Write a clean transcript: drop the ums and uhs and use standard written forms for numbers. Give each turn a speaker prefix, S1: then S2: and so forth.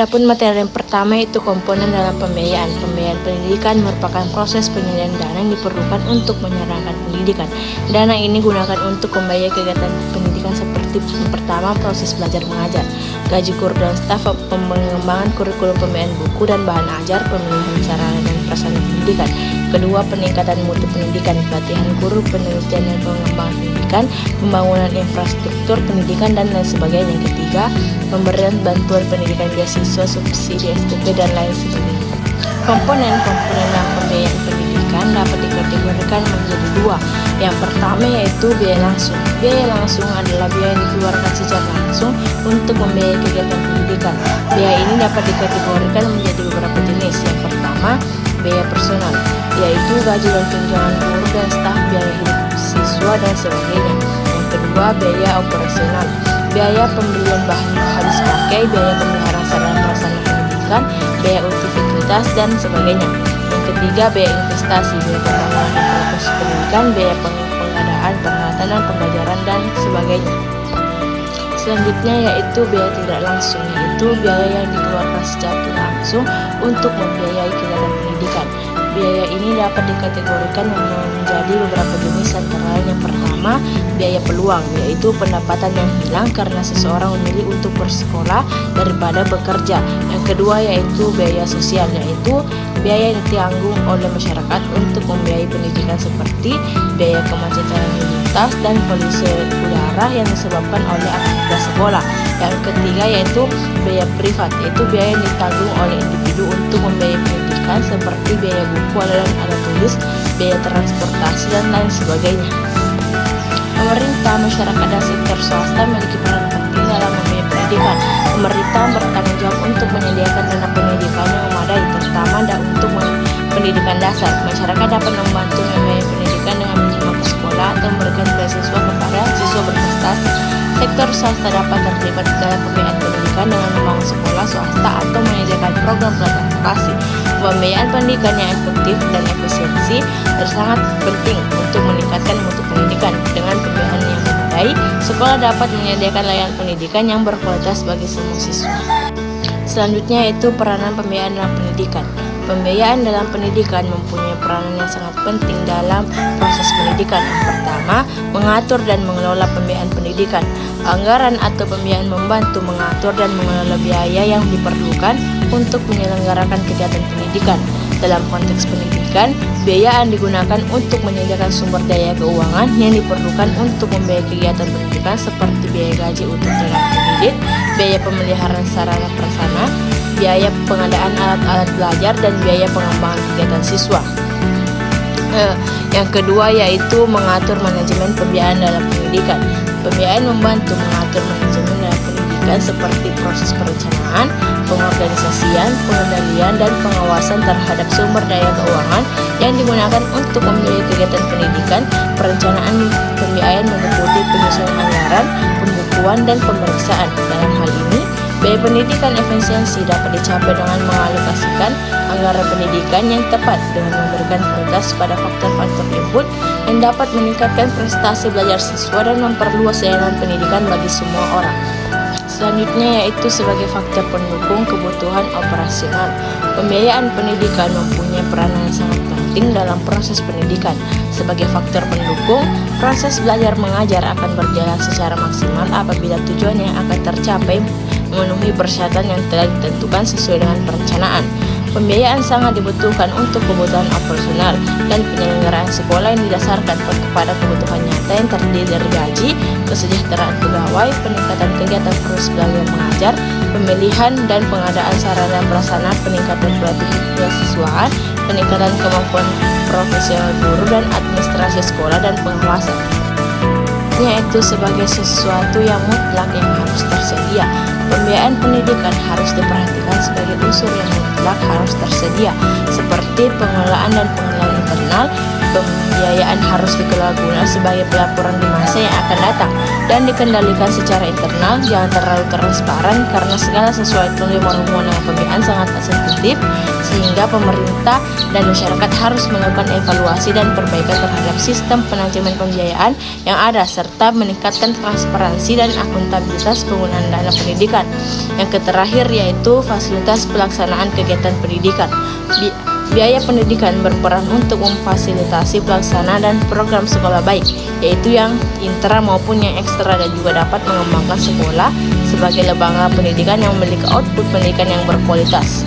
S1: Adapun materi yang pertama itu komponen dalam pembiayaan. Pembiayaan pendidikan merupakan proses penyediaan dana yang diperlukan untuk menyelenggarakan pendidikan. Dana ini gunakan untuk membiayai kegiatan pendidikan seperti yang pertama proses belajar mengajar, gaji guru dan staf, pengembangan kurikulum, pembiayaan buku dan bahan ajar, pemilihan sarana dan prasarana pendidikan. Kedua, peningkatan mutu pendidikan, pelatihan guru, penelitian dan pengembangan pendidikan, pembangunan infrastruktur pendidikan dan lain sebagainya. Yang ketiga, pemberian bantuan pendidikan beasiswa, subsidi SPP dan lain sebagainya. Komponen-komponen dalam pembiayaan pendidikan dapat dikategorikan menjadi dua. Yang pertama yaitu biaya langsung. Biaya langsung adalah biaya yang dikeluarkan secara langsung untuk membiayai kegiatan pendidikan. Biaya ini dapat dikategorikan menjadi beberapa jenis. Yang pertama, biaya personal, yaitu gaji dan tunjangan guru dan staf, biaya hidup siswa dan sebagainya. Yang kedua, biaya operasional, biaya pembelian bahan habis pakai, biaya pemeliharaan sarana prasarana pendidikan, biaya utilitas dan sebagainya. Yang ketiga, biaya investasi, biaya pembangunan infrastruktur pendidikan, biaya pengadaan, peralatan dan pembelajaran dan sebagainya. Selanjutnya yaitu biaya tidak langsung, yaitu biaya yang dikeluarkan secara langsung untuk membiayai kegiatan pendidikan. Biaya ini dapat dikategorikan menjadi beberapa jenis, antara lain yang pertama, biaya peluang, yaitu pendapatan yang hilang karena seseorang memilih untuk bersekolah daripada bekerja. Yang kedua yaitu biaya sosial, yaitu biaya yang ditanggung oleh masyarakat untuk membiayai pendidikan seperti biaya kemacetan lalu lintas dan polusi udara yang disebabkan oleh aktivitas sekolah. Yang ketiga yaitu biaya privat, yaitu biaya yang ditanggung oleh individu untuk membiayai pendidikan seperti biaya buku dan alat tulis, biaya transportasi dan lain sebagainya. Pemerintah, masyarakat dan sektor swasta memiliki peran penting dalam membiayai pendidikan. Pemerintah bertanggung jawab untuk menyediakan dana pendidikan yang memadai, terutama untuk pendidikan dasar. Masyarakat dapat membantu membiayai pendidikan dengan menyimak ke sekolah atau memberikan beasiswa kepada siswa berprestasi. Sektor swasta dapat terlibat dalam pembiayaan pendidikan dengan membangun sekolah swasta atau menyediakan program pelatihan vokasi. Pembiayaan pendidikan yang efektif dan efisiensi sangat penting untuk meningkatkan mutu pendidikan. Dengan pembiayaan yang memadai, sekolah dapat menyediakan layanan pendidikan yang berkualitas bagi semua siswa. Selanjutnya yaitu peranan pembiayaan dalam pendidikan. Pembiayaan dalam pendidikan mempunyai peranan yang sangat penting dalam proses pendidikan. Yang pertama, mengatur dan mengelola pembiayaan pendidikan. Anggaran atau pembiayaan membantu mengatur dan mengelola biaya yang diperlukan untuk menyelenggarakan kegiatan pendidikan. Dalam konteks pendidikan, biaya yang digunakan untuk menyediakan sumber daya keuangan yang diperlukan untuk membiayai kegiatan pendidikan seperti biaya gaji untuk tenaga pendidik, biaya pemeliharaan sarana prasarana, biaya pengadaan alat-alat belajar, dan biaya pengembangan kegiatan siswa. Yang kedua yaitu mengatur manajemen pembiayaan dalam pendidikan. Pembiayaan membantu mengatur manajemen dalam pendidikan seperti proses perencanaan, pengorganisasian, pengendalian, dan pengawasan terhadap sumber daya keuangan yang digunakan untuk membiayai kegiatan pendidikan. Perencanaan pembiayaan meliputi penyusunan anggaran, pembukuan, dan pemeriksaan. Dalam hal ini, biaya pendidikan efisiensi dapat dicapai dengan mengalokasikan anggaran pendidikan yang tepat dengan memberikan prioritas pada faktor-faktor input yang dapat meningkatkan prestasi belajar siswa dan memperluas layanan pendidikan bagi semua orang. Selanjutnya yaitu sebagai faktor pendukung kebutuhan operasional. Pembiayaan pendidikan mempunyai peranan yang sangat penting dalam proses pendidikan. Sebagai faktor pendukung, proses belajar mengajar akan berjalan secara maksimal apabila tujuannya akan tercapai memenuhi persyaratan yang telah ditentukan sesuai dengan perencanaan. Pembiayaan sangat dibutuhkan untuk kebutuhan operasional dan penyelenggaraan sekolah yang didasarkan kepada kebutuhan nyata yang terdiri dari gaji, kesejahteraan pegawai, peningkatan kegiatan proses belajar mengajar, pemilihan dan pengadaan sarana prasarana, peningkatan pelatihan kesiswaan, peningkatan kemampuan profesional guru dan administrasi sekolah dan pengawasan. Yaitu sebagai sesuatu yang mutlak yang harus tersedia. Pembiayaan pendidikan harus diperhatikan sebagai unsur yang mutlak harus tersedia, seperti pengelolaan dan pengelolaan internal, pembiayaan harus dikelola guna sebagai pelaporan di masa yang akan datang dan dikendalikan secara internal, jangan terlalu transparan karena segala sesuatu yang berhubungan dengan pembiayaan sangat sensitif, sehingga pemerintah dan masyarakat harus melakukan evaluasi dan perbaikan terhadap sistem manajemen pembiayaan yang ada serta meningkatkan transparansi dan akuntabilitas penggunaan dana pendidikan. Yang terakhir yaitu fasilitas pelaksanaan kegiatan pendidikan. Biaya pendidikan berperan untuk memfasilitasi pelaksanaan dan program sekolah baik, yaitu yang intra maupun yang ekstra, dan juga dapat mengembangkan sekolah sebagai lembaga pendidikan yang memiliki output pendidikan yang berkualitas.